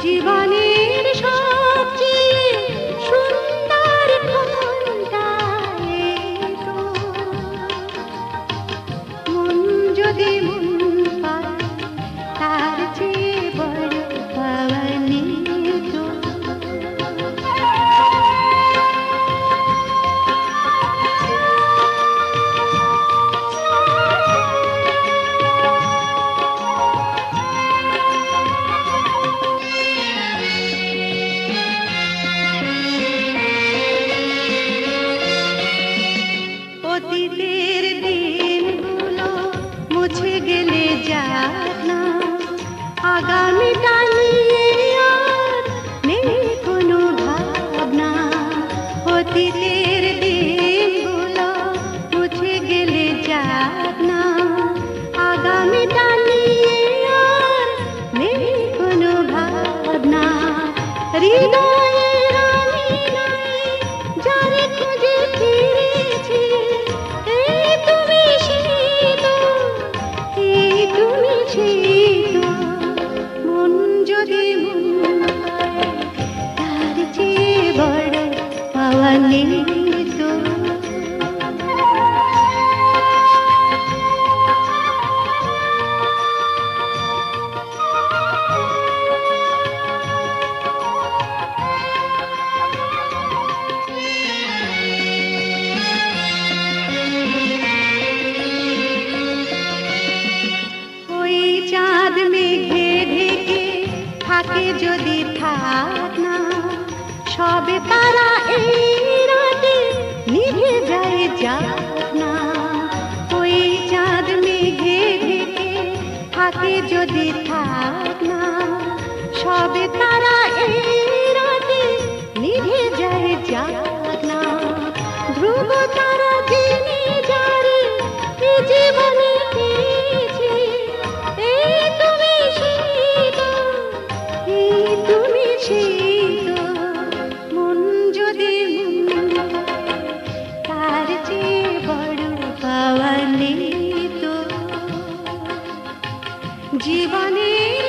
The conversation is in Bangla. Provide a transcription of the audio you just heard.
জীবনের সবচেয়ে সুন্দর ক্ষণটা এই তো। মন যদি মন পায় তার চেয়ে বড় পাওয়া নেই তো। অতীতের দিনগুলো মুছে গেলে যাক না, আগামীটা নিয়ে আর নেই কোনো ভাবনা। অতীতের দিনগুলো মুছে গেলে যাক না, আগামীটা নিয়ে আর নেই কোনো ভাবনা। হৃদয়ের আঙিনায় যারে খুঁজে ফিরেছি, এই তুমি সেই তো, এই তুমি সেই তো। মন যদি মন পায় তার চেয়ে বড় পাওয়া নেই তো। চাঁদ মেঘে ঢেকে থাকে যদি থাক না, সবে তারা এই রাতে নিভে যায় যাক না। ওই চাঁদ মেঘে ঢেকে থাকে যদি থাক না, সবে তারা এই রাতে নিভে যায় যাক না। ধ্রুব তারা জেনে যারে এ জীবনে পেয়েছে, এই তুমি সেই তো, এই তুমি সেই তো। মন যদি মন পায় তার চেয়ে বড় পাওয়া নেই তো। জীবনের